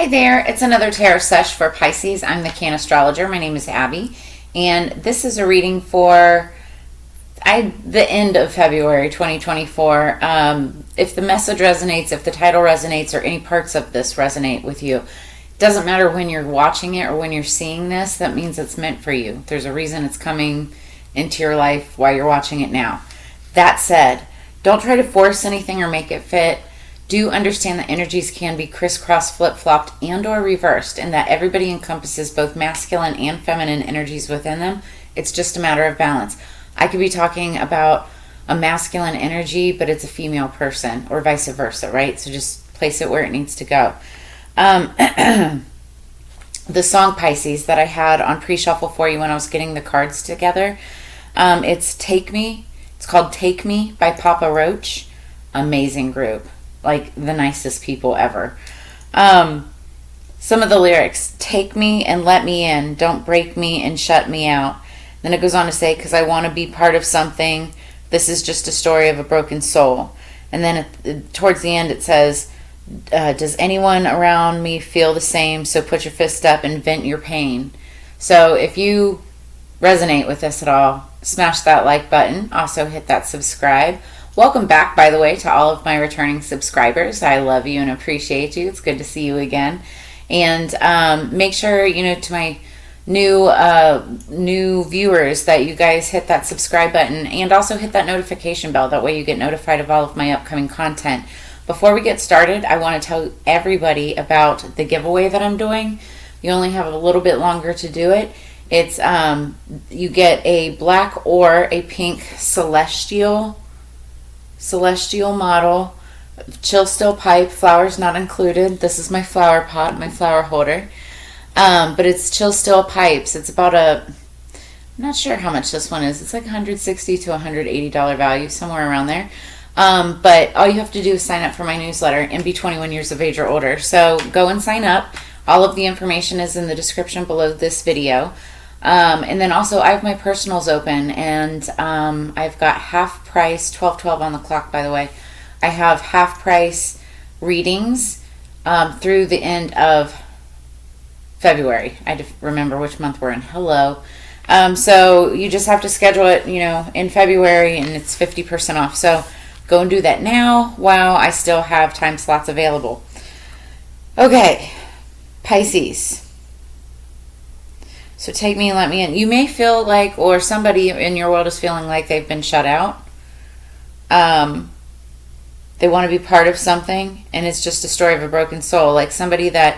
Hi there, it's another tarot sesh for Pisces. I'm the Cannastrologer. My name is Abby, and this is a reading for the end of February 2024. If the message resonates, if the title resonates, or any parts of this resonate with you, it doesn't matter when you're watching it or when you're seeing this, that means it's meant for you. There's a reason it's coming into your life while you're watching it now. That said, don't try to force anything or make it fit. Do understand that energies can be crisscrossed, flip-flopped, and or reversed, and that everybody encompasses both masculine and feminine energies within them. It's just a matter of balance. I could be talking about a masculine energy, but it's a female person, or vice versa, right? So just place it where it needs to go. The song Pisces that I had on pre-shuffle for you when I was getting the cards together, it's Take Me. It's called Take Me by Papa Roach. Amazing group. Like the nicest people ever. Some of the lyrics: take me and let me in, don't break me and shut me out. Then it goes on to say, because I want to be part of something, this is just a story of a broken soul. And then towards the end it says, does anyone around me feel the same? So put your fist up and vent your pain. So if you resonate with this at all, smash that like button. Also hit that subscribe. Welcome back, by the way, to all of my returning subscribers. I love you and appreciate you. It's good to see you again. And make sure, to my new viewers, that you guys hit that subscribe button and also hit that notification bell. That way you get notified of all of my upcoming content. Before we get started, I want to tell everybody about the giveaway that I'm doing. You only have a little bit longer to do it. It's you get a black or a pink celestial model, chill still pipe, flowers not included. This is my flower pot, my flower holder. But it's chill still pipes. It's about I'm not sure how much this one is. It's like $160 to $180 value, somewhere around there. But all you have to do is sign up for my newsletter and be 21 years of age or older. So go and sign up. All of the information is in the description below this video. And then also I have my personals open, and I've got half price, 12/12 on the clock, by the way. I have half price readings through the end of February. I have to remember which month we're in. Hello. So you just have to schedule it, in February, and it's 50% off. So go and do that now while I still have time slots available. Okay, Pisces. So take me and let me in. You may feel like, or somebody in your world is feeling like they've been shut out. They want to be part of something, and it's just a story of a broken soul. Like somebody that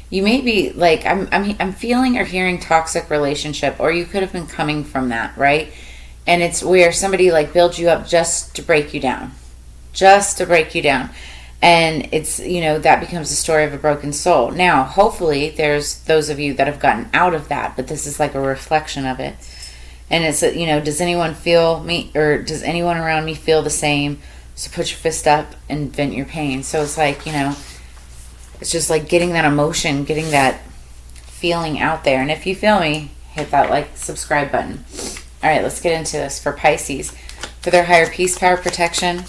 you may be like, I'm feeling or hearing toxic relationship, or you could have been coming from that, right? And it's where somebody like builds you up just to break you down. And it's, that becomes the story of a broken soul. Now, hopefully, there's those of you that have gotten out of that, but this is like a reflection of it. And it's, does anyone feel me, or does anyone around me feel the same? So put your fist up and vent your pain. So it's like, it's just like getting that emotion, getting that feeling out there. And if you feel me, hit that like, subscribe button. All right, let's get into this for Pisces. For their higher peace, power, protection,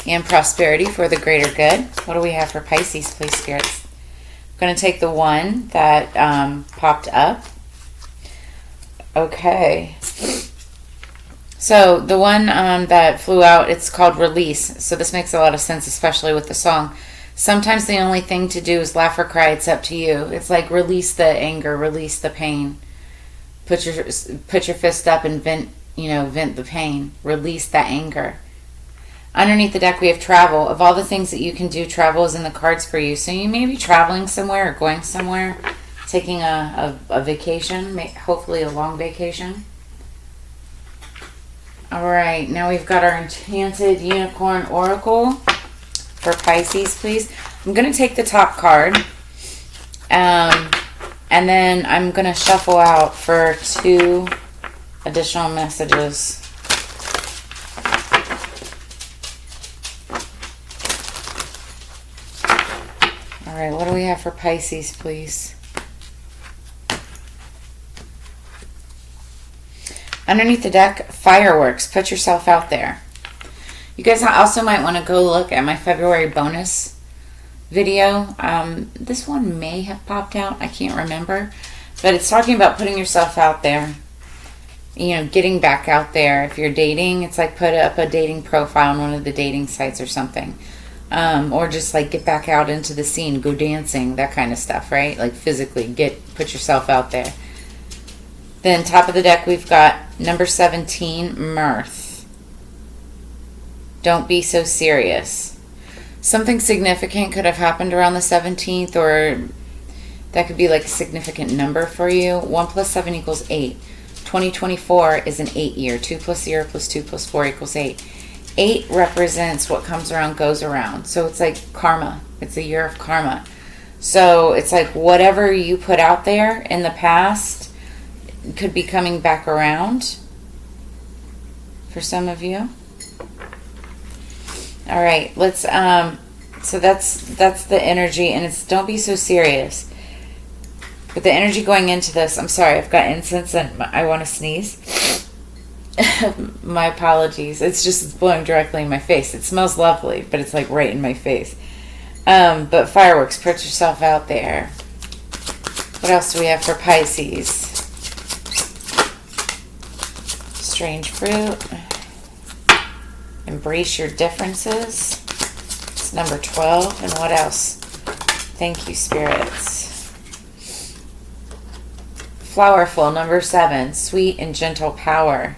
and prosperity for the greater good. What do we have for Pisces, please, spirits? I'm going to take the one that popped up. Okay. So the one that flew out, it's called Release. So this makes a lot of sense, especially with the song. Sometimes the only thing to do is laugh or cry. It's up to you. It's like release the anger, release the pain. Put your fist up and vent the pain. Release that anger. Underneath the deck, we have travel. Of all the things that you can do, travel is in the cards for you. So you may be traveling somewhere or going somewhere, taking a vacation, hopefully a long vacation. All right, now we've got our Enchanted Unicorn Oracle for Pisces, please. I'm going to take the top card, and then I'm going to shuffle out for 2 additional messages. All right, what do we have for Pisces, please? Underneath the deck, fireworks. Put yourself out there. You guys also might want to go look at my February bonus video. This one may have popped out. I can't remember. But it's talking about putting yourself out there. Getting back out there. If you're dating, it's like put up a dating profile on one of the dating sites or something. Or just like get back out into the scene, go dancing, that kind of stuff, right? Like physically put yourself out there. Then top of the deck, we've got number 17, mirth. Don't be so serious. Something significant could have happened around the 17th, or that could be like a significant number for you. 1 plus 7 equals 8. 2024 is an 8 year. 2 plus 0 plus 2 plus 4 equals 8. 8 represents what comes around goes around. So it's like karma. It's a year of karma. So it's like whatever you put out there in the past could be coming back around for some of you. All right, let's so that's the energy, and it's don't be so serious. But the energy going into this, I'm sorry, I've got incense and I want to sneeze. My apologies. It's blowing directly in my face. It smells lovely, but it's like right in my face. But fireworks, put yourself out there. What else do we have for Pisces? Strange fruit. Embrace your differences. It's number 12. And what else? Thank you, spirits. Flowerful, number 7. Sweet and gentle power.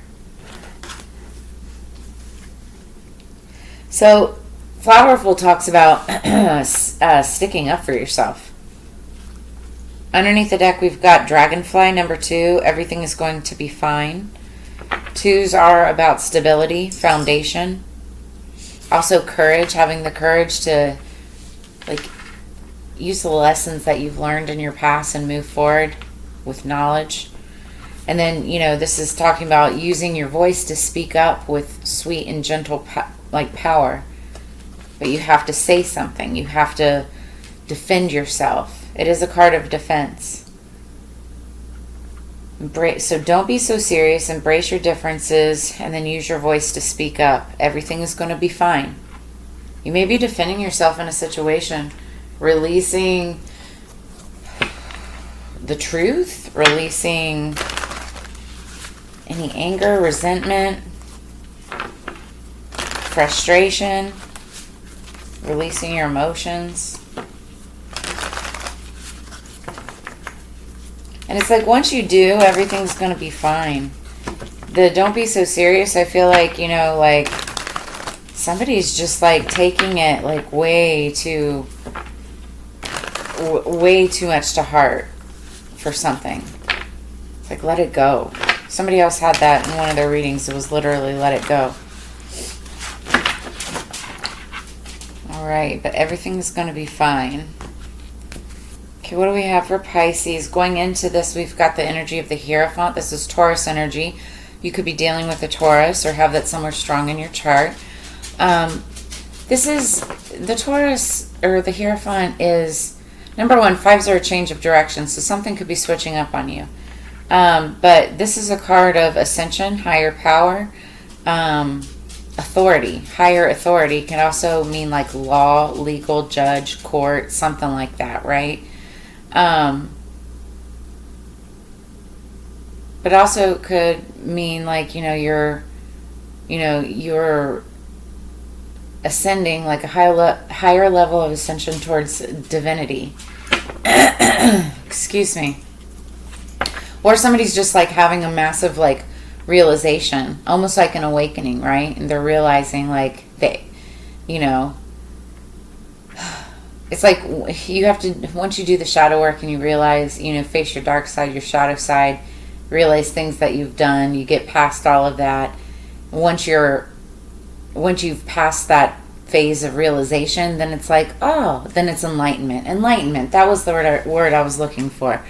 So, Flowerful talks about sticking up for yourself. Underneath the deck, we've got Dragonfly, number 2. Everything is going to be fine. 2s are about stability, foundation. Also courage, having the courage to use the lessons that you've learned in your past and move forward with knowledge. And then, this is talking about using your voice to speak up with sweet and gentle power. But you have to say something. You have to defend yourself. It is a card of defense. So don't be so serious. Embrace your differences and then use your voice to speak up. Everything is going to be fine. You may be defending yourself in a situation, releasing the truth, releasing any anger, resentment, frustration, releasing your emotions. And it's like once you do, everything's going to be fine. The don't be so serious, I feel like, somebody's just taking it way too much to heart for something. It's let it go. Somebody else had that in one of their readings. It was literally let it go. All right, but everything's going to be fine. Okay, what do we have for Pisces? Going into this, we've got the energy of the Hierophant. This is Taurus energy. You could be dealing with a Taurus or have that somewhere strong in your chart. This is the Taurus, or the Hierophant is, number 1, 5s are a change of direction, so something could be switching up on you. But this is a card of ascension, higher power, authority. Higher authority can also mean law, legal, judge, court, something like that, right? But also could mean you're ascending, a higher level of ascension towards divinity. Excuse me. Or somebody's just having a massive realization, almost like an awakening, right? And they're realizing it's you have to, once you do the shadow work and you realize, face your dark side, your shadow side, realize things that you've done, you get past all of that. Once you've passed that phase of realization, then it's then it's enlightenment. Enlightenment, that was the word I was looking for.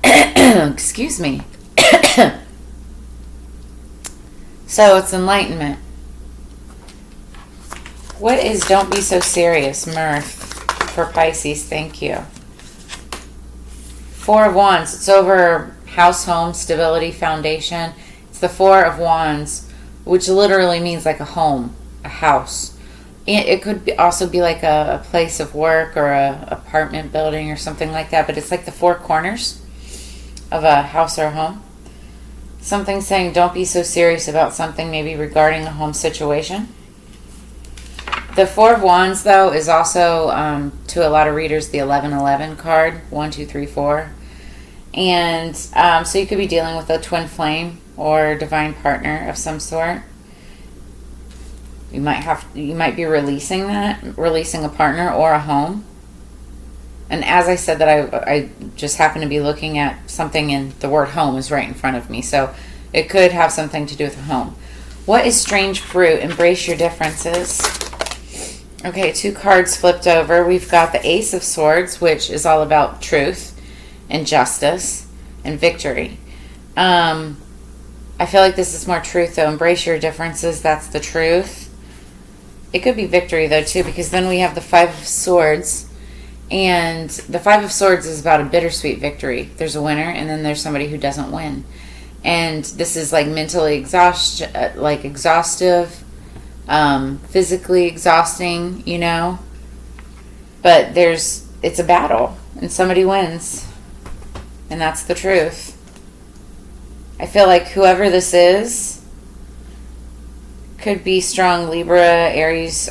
Excuse me. So it's enlightenment. What is don't be so serious? Mirth for Pisces. Thank you. 4 of Wands. It's over house, home, stability, foundation. It's the 4 of Wands, which literally means a home, a house. It could also be like a place of work or a apartment building or something like that, but it's like the four corners of a house or a home. Something saying don't be so serious about something, maybe regarding a home situation. The Four of Wands, though, is also, to a lot of readers, the 1111 card. 1, 2, 3, 4. And so you could be dealing with a twin flame or divine partner of some sort. You might be releasing a partner or a home. And as I said that, I just happen to be looking at something, and the word home is right in front of me. So it could have something to do with a home. What is strange fruit? Embrace your differences. Okay, 2 cards flipped over. We've got the Ace of Swords, which is all about truth and justice and victory. I feel like this is more truth, though. Embrace your differences. That's the truth. It could be victory, though, too, because then we have the Five of Swords. And the Five of Swords is about a bittersweet victory. There's a winner, and then there's somebody who doesn't win. And this is like mentally exhaustive, physically exhausting, you know. But it's a battle, and somebody wins. And that's the truth. I feel like whoever this is could be strong Libra, Aries,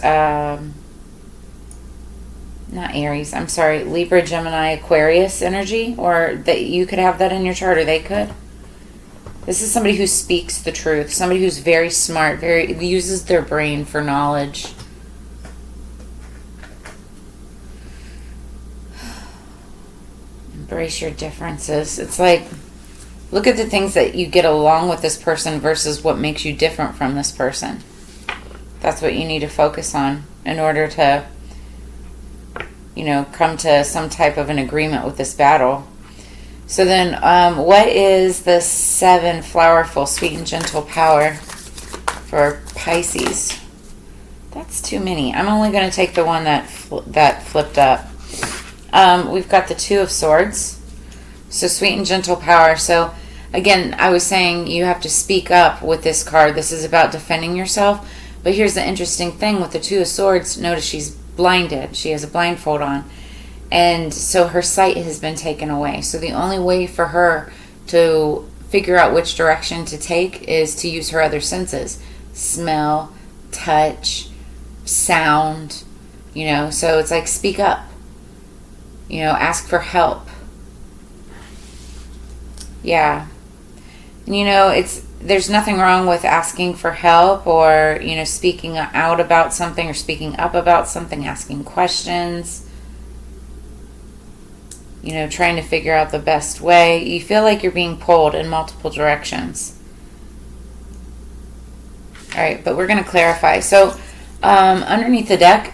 Libra, Gemini, Aquarius energy, or that you could have that in your chart, or they could. This is somebody who speaks the truth, somebody who's very smart, uses their brain for knowledge. Embrace your differences. It's like, look at the things that you get along with this person versus what makes you different from this person. That's what you need to focus on in order to, come to some type of an agreement with this battle. So then, what is the 7 flowerful, sweet and gentle power for Pisces? That's too many. I'm only going to take the one that flipped up. We've got the 2 of Swords. So sweet and gentle power. So again, I was saying you have to speak up with this card. This is about defending yourself. But here's the interesting thing with the 2 of Swords. Notice she's blinded. She has a blindfold on. And so her sight has been taken away. So the only way for her to figure out which direction to take is to use her other senses. Smell, touch, sound, So it's like, speak up. Ask for help. Yeah. And there's nothing wrong with asking for help or, speaking out about something or speaking up about something, asking questions. Trying to figure out the best way. You feel like you're being pulled in multiple directions. All right, but we're going to clarify. So, underneath the deck,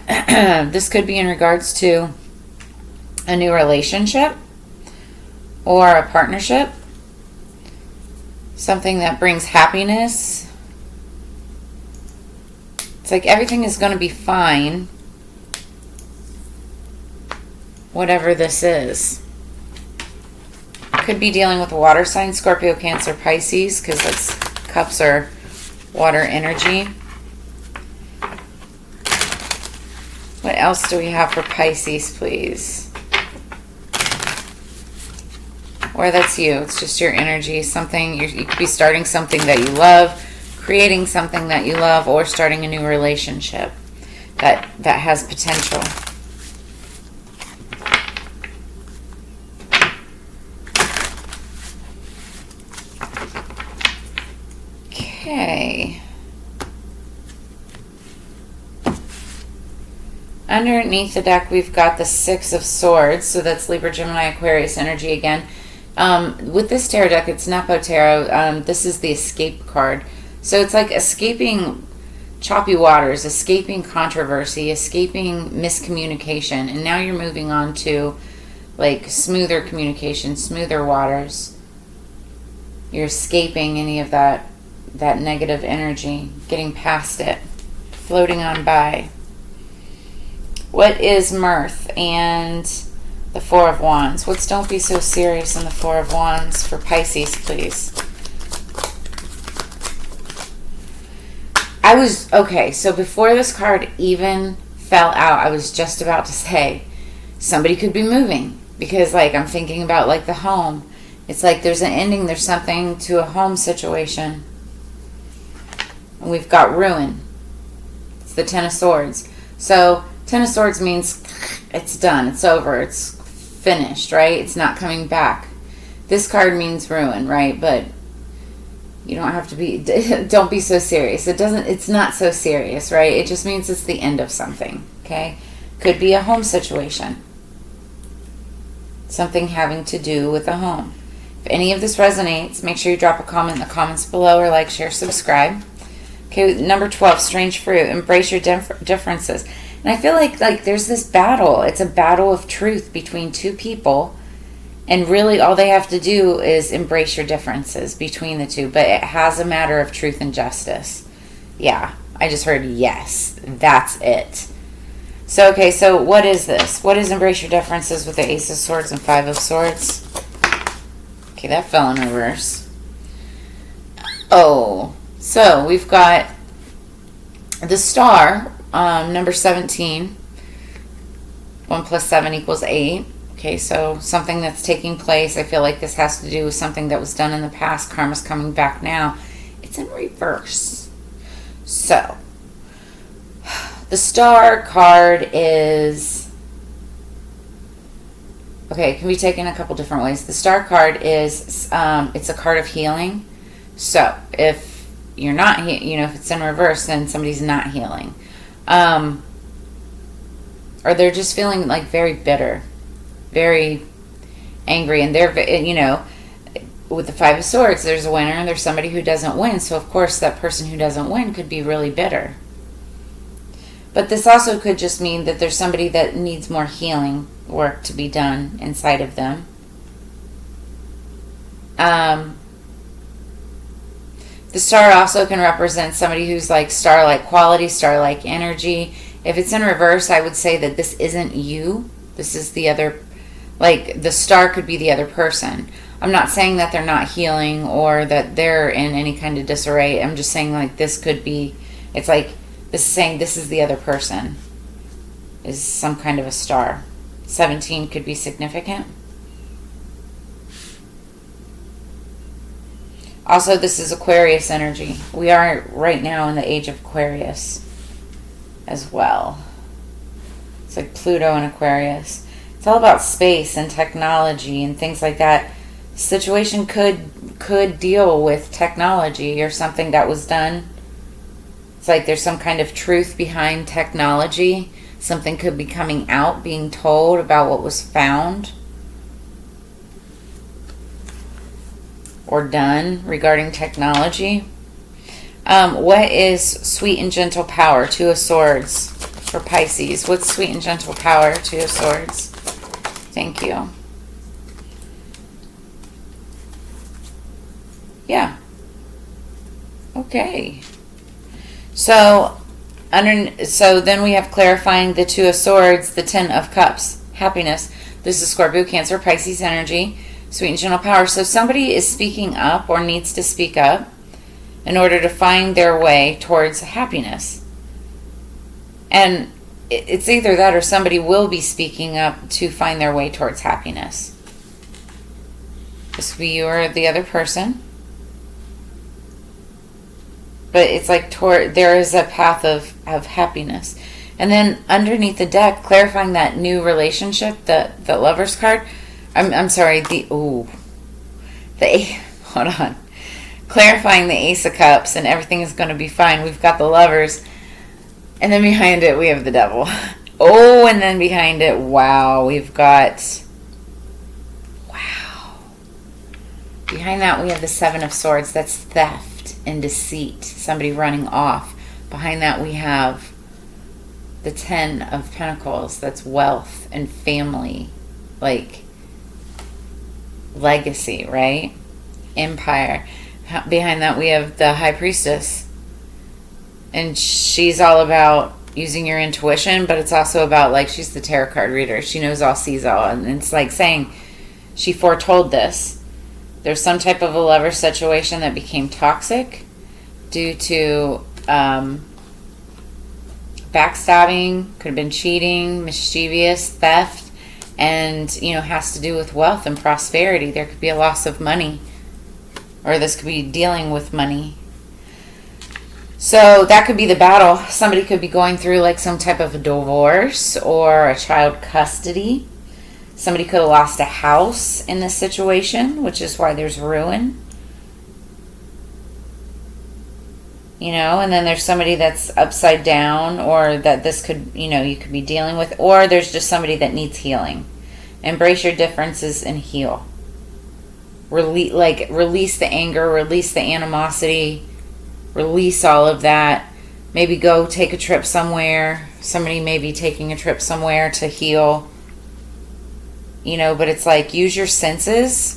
this could be in regards to a new relationship or a partnership. Something that brings happiness. It's like everything is going to be fine. Whatever this is. Could be dealing with a water sign, Scorpio, Cancer, Pisces, because cups are water energy. What else do we have for Pisces, please? Or that's you. It's just your energy. Something you could be starting something that you love, creating something that you love, or starting a new relationship that has potential. Okay. Underneath the deck, we've got the 6 of Swords. So that's Libra, Gemini, Aquarius energy again. With this tarot deck, it's Napo Tarot. This is the escape card. So it's like escaping choppy waters, escaping controversy, escaping miscommunication. And now you're moving on to like smoother communication, smoother waters. You're escaping any of that negative energy, getting past it, floating on by. What is mirth and the 4 of Wands? What's don't be so serious in the 4 of Wands for Pisces, please? okay, so before this card even fell out, I was just about to say somebody could be moving, because like I'm thinking about like the home. It's like there's an ending, there's something to a home situation. And we've got ruin. It's the Ten of Swords. So Ten of Swords means it's done, it's over, it's finished, right? It's not coming back. This card means ruin, right? But you don't have to be, don't be so serious. It's not so serious, right? It just means it's the end of something, okay? Could be a home situation. Something having to do with a home. If any of this resonates, make sure you drop a comment in the comments below, or like, share, subscribe. Okay, number 12, strange fruit. Embrace your differences. And I feel like there's this battle. It's a battle of truth between two people. And really all they have to do is embrace your differences between the two. But it has a matter of truth and justice. Yeah, I just heard yes. That's it. So, okay, so what is this? What is embrace your differences with the Ace of Swords and Five of Swords? Okay, that fell in reverse. Oh, so we've got the Star, number 17. 1 plus 7 equals 8. Okay, so something that's taking place. I feel like this has to do with something that was done in the past. Karma's coming back now. It's in reverse. So, the Star card is... Okay, it can be taken a couple different ways. The Star card is, it's a card of healing. So, if you're not, if it's in reverse, then somebody's not healing. Or they're just feeling like very bitter. Very angry, and they're, with the Five of Swords, there's a winner and there's somebody who doesn't win. So of course that person who doesn't win could be really bitter. But this also could just mean that there's somebody that needs more healing work to be done inside of them. The Star also can represent somebody who's like star-like quality, star-like energy. If it's in reverse, I would say that this isn't you. This is the other. Like, the Star could be the other person. I'm not saying that they're not healing or that they're in any kind of disarray. I'm just saying, like, this could be, it's like, this is saying this is the other person. Is some kind of a star. 17 could be significant. Also, this is Aquarius energy. We are right now in the age of Aquarius as well. It's like Pluto and Aquarius. It's all about space and technology and things like that. Situation could deal with technology or something that was done. It's like there's some kind of truth behind technology. Something could be coming out, being told about what was found or done regarding technology. What is sweet and gentle power? Two of Swords for Pisces. What's sweet and gentle power? Two of Swords. Thank you. Yeah. Okay. So then we have clarifying the Two of Swords, the Ten of Cups, happiness. This is Scorpio, Cancer, Pisces energy, sweet and gentle power. So somebody is speaking up or needs to speak up in order to find their way towards happiness. And it's either that or somebody will be speaking up to find their way towards happiness. This could be you or the other person. But it's like there is a path of happiness. And then underneath the deck, clarifying that new relationship, the Lover's card. I'm sorry, hold on. Clarifying the Ace of Cups and everything is going to be fine. We've got the Lovers. And then behind it, we have the Devil. Oh, and then behind it, wow, we've got... Wow. Behind that, we have the Seven of Swords. That's theft and deceit. Somebody running off. Behind that, we have the Ten of Pentacles. That's wealth and family. Like, legacy, right? Empire. Behind that, we have the High Priestess. And she's all about using your intuition, but it's also about, like, she's the tarot card reader. She knows all, sees all. And it's like saying she foretold this. There's some type of a lover situation that became toxic due to backstabbing, could have been cheating, mischievous, theft, and, has to do with wealth and prosperity. There could be a loss of money, or this could be dealing with money. So that could be the battle. Somebody could be going through like some type of a divorce or a child custody. Somebody could have lost a house in this situation, which is why there's ruin. And then there's somebody that's upside down, or that this could, you could be dealing with, or there's just somebody that needs healing. Embrace your differences and heal. Release the anger, release the animosity, release all of that. Maybe go take a trip somewhere. Somebody may be taking a trip somewhere to heal. But it's like, use your senses.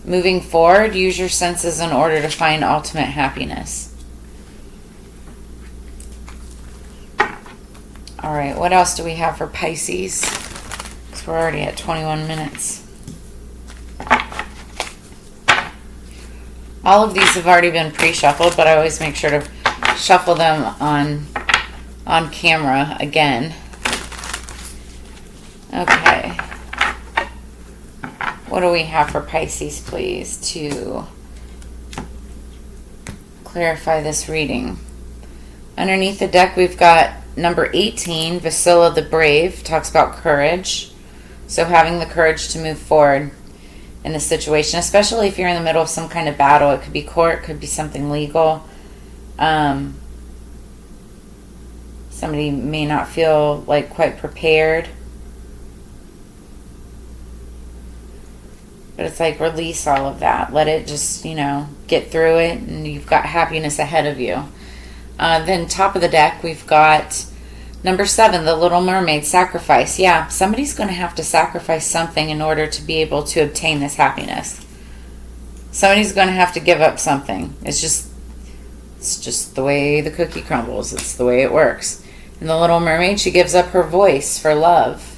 Moving forward, use your senses in order to find ultimate happiness. All right, what else do we have for Pisces? Because we're already at 21 minutes. All of these have already been pre-shuffled, but I always make sure to shuffle them on camera again. Okay. What do we have for Pisces, please, to clarify this reading? Underneath the deck, we've got number 18, Vasilla the Brave, talks about courage. So having the courage to move forward in the situation, especially if you're in the middle of some kind of battle. It could be court, could be something legal. Somebody may not feel like quite prepared. But it's like, release all of that. Let it just, get through it, and you've got happiness ahead of you. Then top of the deck, we've got number 7, the Little Mermaid, sacrifice. Yeah, somebody's going to have to sacrifice something in order to be able to obtain this happiness. Somebody's going to have to give up something. It's just the way the cookie crumbles. It's the way it works. And the Little Mermaid, she gives up her voice for love.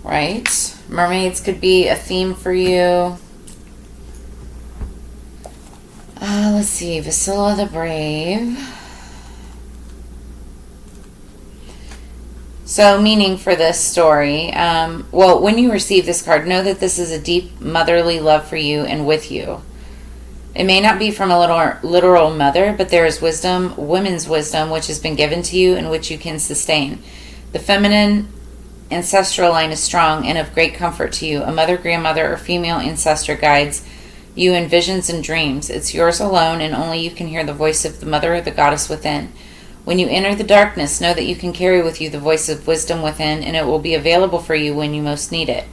Right? Mermaids could be a theme for you. Let's see. Vasilla the Brave. So, meaning for this story. When you receive this card, know that this is a deep motherly love for you and with you. It may not be from a literal mother, but there is wisdom, women's wisdom, which has been given to you and which you can sustain. The feminine ancestral line is strong and of great comfort to you. A mother, grandmother, or female ancestor guides you in visions and dreams. It's yours alone, and only you can hear the voice of the mother or the goddess within. When you enter the darkness, know that you can carry with you the voice of wisdom within, and it will be available for you when you most need it.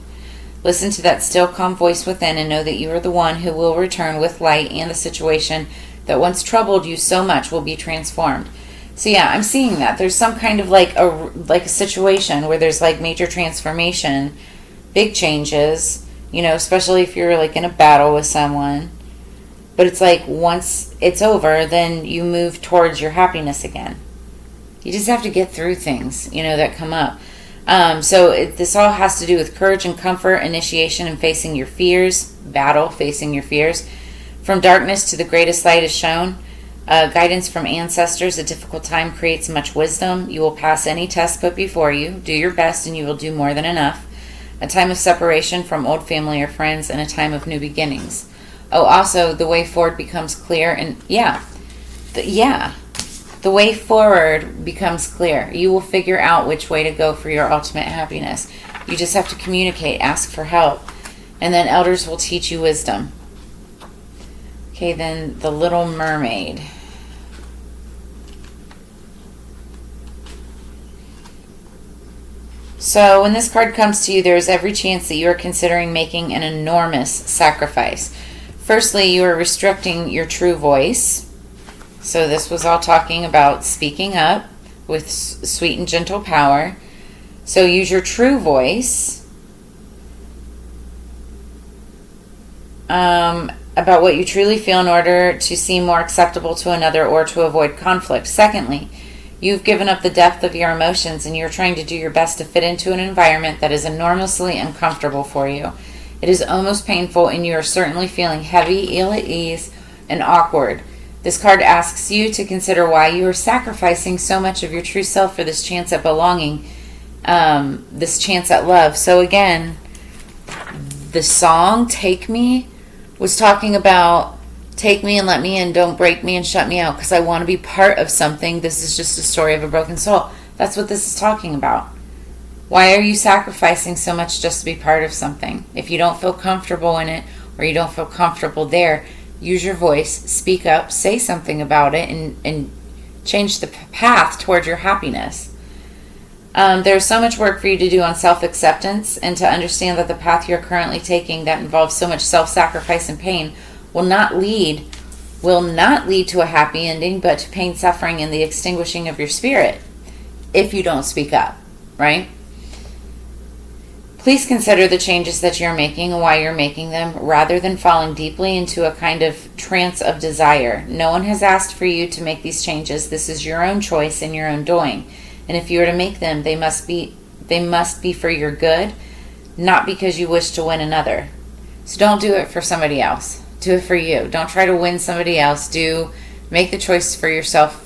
Listen to that still, calm voice within, and know that you are the one who will return with light, and the situation that once troubled you so much will be transformed. So yeah, I'm seeing that. There's some kind of like a situation where there's like major transformation, big changes, especially if you're like in a battle with someone. But it's like once it's over, then you move towards your happiness again. You just have to get through things, that come up. This all has to do with courage and comfort, initiation, and facing your fears, facing your fears. From darkness to the greatest light is shown. Guidance from ancestors. A difficult time creates much wisdom. You will pass any test put before you. Do your best and you will do more than enough. A time of separation from old family or friends, and a time of new beginnings. Oh, also, the way forward becomes clear. And the way forward becomes clear. You will figure out which way to go for your ultimate happiness. You just have to communicate, ask for help. And then elders will teach you wisdom. Okay, then the Little Mermaid. So when this card comes to you, there is every chance that you are considering making an enormous sacrifice. Firstly, you are restricting your true voice. So this was all talking about speaking up with sweet and gentle power. So use your true voice about what you truly feel in order to seem more acceptable to another or to avoid conflict. Secondly, you've given up the depth of your emotions and you're trying to do your best to fit into an environment that is enormously uncomfortable for you. It is almost painful and you are certainly feeling heavy, ill at ease, and awkward. This card asks you to consider why you are sacrificing so much of your true self for this chance at belonging, this chance at love. So again, the song Take Me was talking about take me and let me in, don't break me and shut me out because I want to be part of something. This is just a story of a broken soul. That's what this is talking about. Why are you sacrificing so much just to be part of something? If you don't feel comfortable in it or you don't feel comfortable there, use your voice, speak up, say something about it, and change the path toward your happiness. There's so much work for you to do on self-acceptance and to understand that the path you're currently taking that involves so much self-sacrifice and pain will not lead to a happy ending, but to pain, suffering, and the extinguishing of your spirit if you don't speak up, right? Please consider the changes that you're making and why you're making them rather than falling deeply into a kind of trance of desire. No one has asked for you to make these changes. This is your own choice and your own doing. And if you were to make them, they must be for your good, not because you wish to win another. So don't do it for somebody else. Do it for you. Don't try to win somebody else. Make the choice for yourself.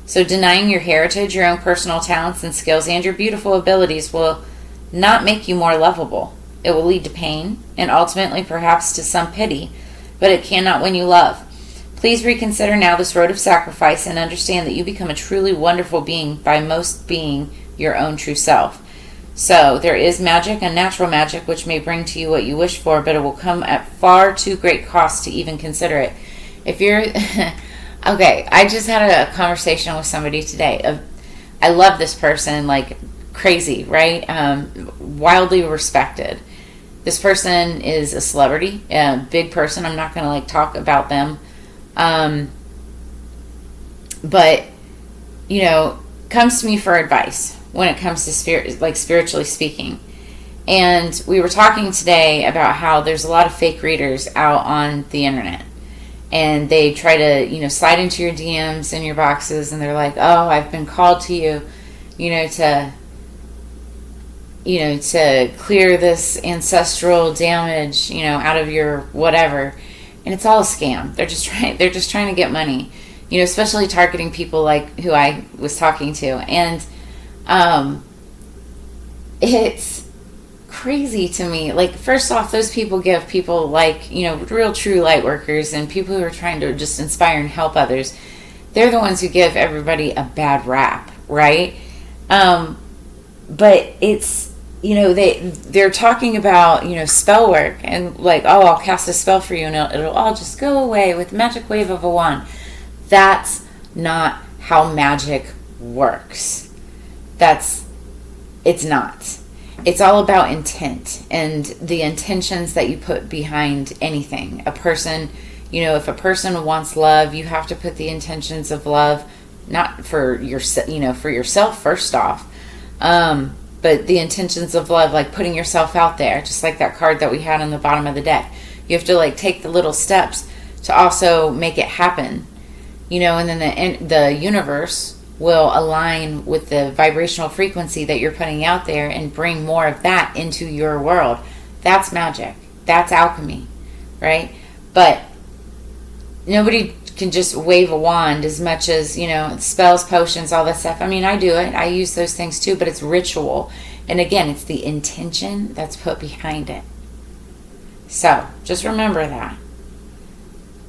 So denying your heritage, your own personal talents and skills, and your beautiful abilities will not make you more lovable. It will lead to pain and ultimately perhaps to some pity, but it cannot win you love. Please reconsider now this road of sacrifice and understand that you become a truly wonderful being by most being your own true self. So there is magic, unnatural magic, which may bring to you what you wish for, but it will come at far too great cost to even consider it. If you're... Okay, I just had a conversation with somebody today. I love this person like crazy, right? Wildly respected. This person is a celebrity, a big person. I'm not going to talk about them. But, comes to me for advice when it comes to spiritually speaking. And we were talking today about how there's a lot of fake readers out on the internet. And they try to, slide into your DMs and your boxes, and they're like, oh, I've been called to you, to clear this ancestral damage, out of your whatever. And it's all a scam. They're just trying to get money, especially targeting people like who I was talking to. And it's crazy to me. First off, those people give people real true light workers and people who are trying to just inspire and help others. They're the ones who give everybody a bad rap, right? But it's, they're talking about, spell work and I'll cast a spell for you and it'll all just go away with the magic wave of a wand. That's not how magic works. It's not. It's all about intent and the intentions that you put behind anything. A person, if a person wants love, you have to put the intentions of love, not for for yourself first off, but the intentions of love, like putting yourself out there, just like that card that we had on the bottom of the deck. You have to take the little steps to also make it happen, and then the universe will align with the vibrational frequency that you're putting out there and bring more of that into your world. That's magic. That's alchemy, right? But nobody can just wave a wand as much as, spells, potions, all that stuff. I mean, I do it. I use those things too, but it's ritual. And again, it's the intention that's put behind it. So just remember that.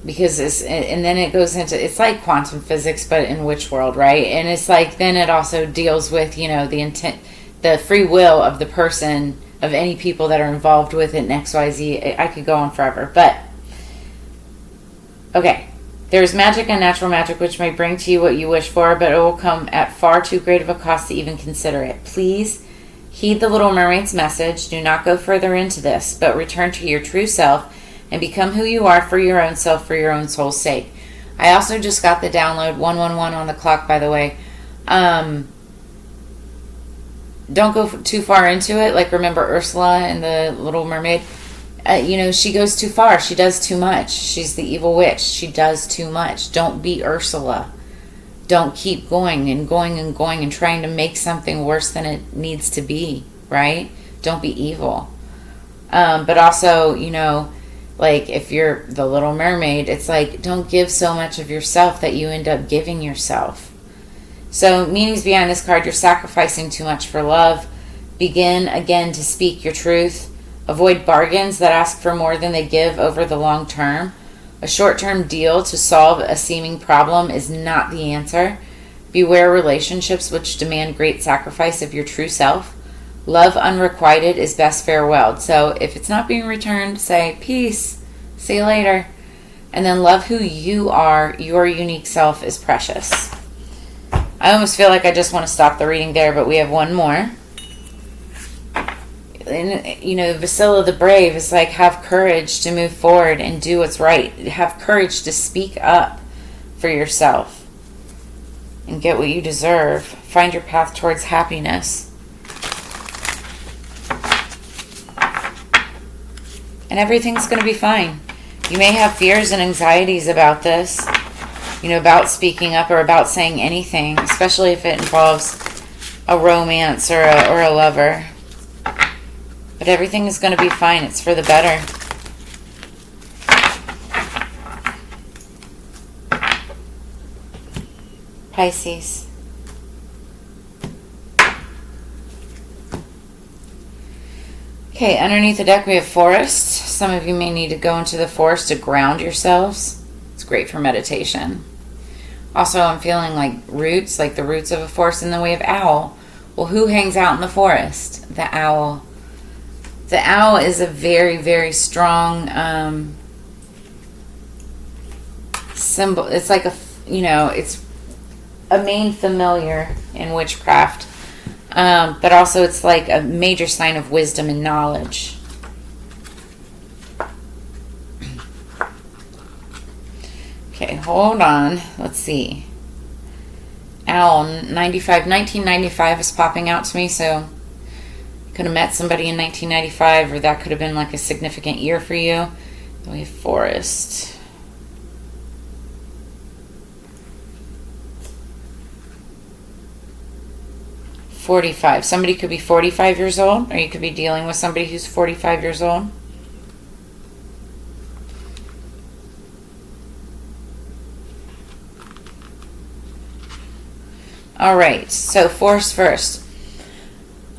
Because and then it goes into, it's like quantum physics, but in which world, right? And it's then it also deals with, the intent, the free will of the person, of any people that are involved with it, and XYZ. I could go on forever, but okay. There's magic and natural magic which may bring to you what you wish for, but it will come at far too great of a cost to even consider it. Please heed the Little Mermaid's message. Do not go further into this, but return to your true self and become who you are for your own self, for your own soul's sake. I also just got the download 111 on the clock, by the way. Don't go too far into it. Remember Ursula and the Little Mermaid? She goes too far. She does too much. She's the evil witch. She does too much. Don't be Ursula. Don't keep going and going and going and trying to make something worse than it needs to be, right? Don't be evil. But also, Like if you're the Little Mermaid, it's like, don't give so much of yourself that you end up giving yourself. So meanings behind this card: you're sacrificing too much for love. Begin again to speak your truth. Avoid bargains that ask for more than they give over the long term. A short-term deal to solve a seeming problem is not the answer. Beware relationships which demand great sacrifice of your true self. Love unrequited is best farewelled. So if it's not being returned, say peace, see you later. And then love who you are. Your unique self is precious. I almost feel like I just want to stop the reading there, but we have one more. And, you know, Vasilla the Brave is like, have courage to move forward and do what's right. Have courage to speak up for yourself and get what you deserve. Find your path towards happiness. And everything's going to be fine. You may have fears and anxieties about this, you know, about speaking up or about saying anything, especially if it involves a romance or a lover. But everything is going to be fine. It's for the better. Pisces. Okay, underneath the deck we have forest. Some of you may need to go into the forest to ground yourselves. It's great for meditation. Also, I'm feeling like roots, like the roots of a forest, and then we have owl. Well, who hangs out in the forest? The owl. The owl is a very, very strong symbol. It's like it's a main familiar in witchcraft. But also it's like a major sign of wisdom and knowledge. Okay, hold on. Let's see. Owl, 1995 is popping out to me, so could have met somebody in 1995, or that could have been like a significant year for you. Then we have forest. .45. Somebody could be 45 years old, or you could be dealing with somebody who's 45 years old. All right, so forest first.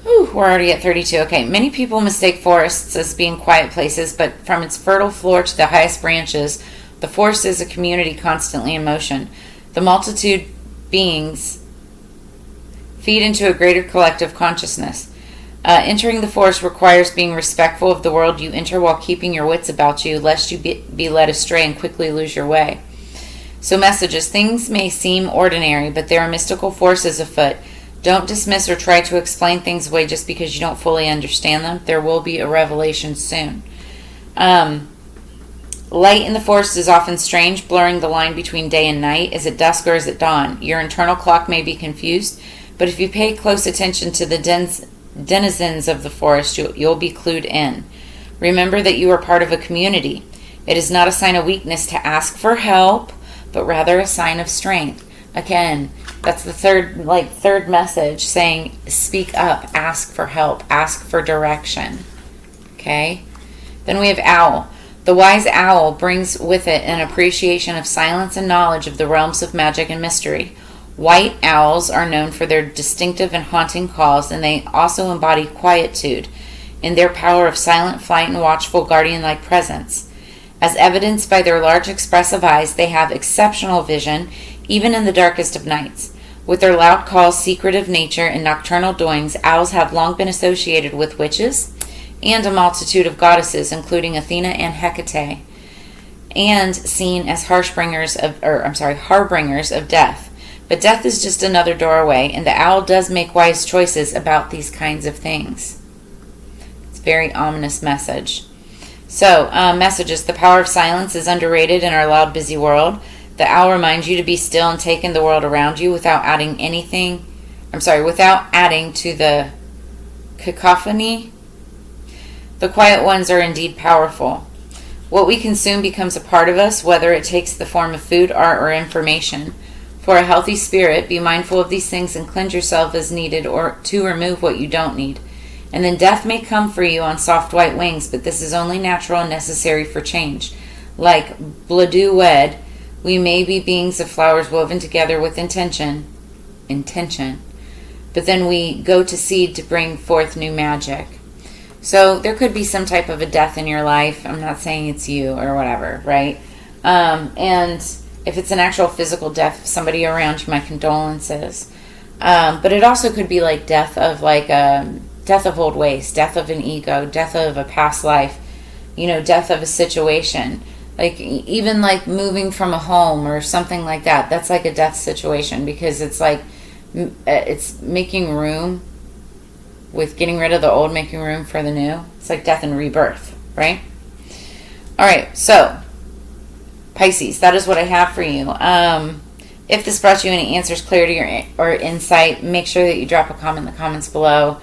Whew, we're already at 32. Okay, many people mistake forests as being quiet places, but from its fertile floor to the highest branches, the forest is a community constantly in motion. The multitude beings feed into a greater collective consciousness. Entering the forest requires being respectful of the world you enter while keeping your wits about you, lest you be led astray and quickly lose your way. So messages. Things may seem ordinary, but there are mystical forces afoot. Don't dismiss or try to explain things away just because you don't fully understand them. There will be a revelation soon. Light in the forest is often strange, blurring the line between day and night. Is it dusk or is it dawn? Your internal clock may be confused, but if you pay close attention to the denizens of the forest, you'll be clued in. Remember that you are part of a community. It is not a sign of weakness to ask for help, but rather a sign of strength. Again, that's the third message, saying speak up, ask for help, ask for direction. Okay? Then we have owl. The wise owl brings with it an appreciation of silence and knowledge of the realms of magic and mystery. White owls are known for their distinctive and haunting calls, and they also embody quietude in their power of silent flight and watchful guardian-like presence. As evidenced by their large expressive eyes, they have exceptional vision, even in the darkest of nights. With their loud calls, secretive nature, and nocturnal doings, owls have long been associated with witches and a multitude of goddesses, including Athena and Hecate, and seen as harbingers of death. But death is just another doorway, and the owl does make wise choices about these kinds of things. It's a very ominous message. So, messages. The power of silence is underrated in our loud, busy world. The owl reminds you to be still and take in the world around you without adding to the cacophony. The quiet ones are indeed powerful. What we consume becomes a part of us, whether it takes the form of food, art, or information. For a healthy spirit, be mindful of these things and cleanse yourself as needed, or to remove what you don't need. And then death may come for you on soft white wings, but this is only natural and necessary for change. Like Bladu wed, we may be beings of flowers woven together with intention, but then we go to seed to bring forth new magic. So there could be some type of a death in your life. I'm not saying it's you or whatever, right? And if it's an actual physical death of somebody around you, my condolences. But it also could be like death of death of old ways, death of an ego, death of a past life, death of a situation. Like even like moving from a home or something like that. That's like a death situation, because it's like it's making room with getting rid of the old, making room for the new. It's like death and rebirth, right? All right, so Pisces, that is what I have for you. If this brought you any answers, clarity, or insight, make sure that you drop a comment in the comments below.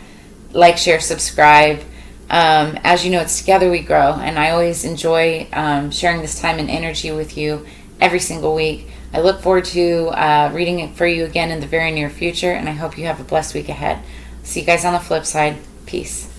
Like, share, subscribe. As you know, it's together we grow, and I always enjoy sharing this time and energy with you every single week. I look forward to reading it for you again in the very near future, and I hope you have a blessed week ahead. See you guys on the flip side. Peace.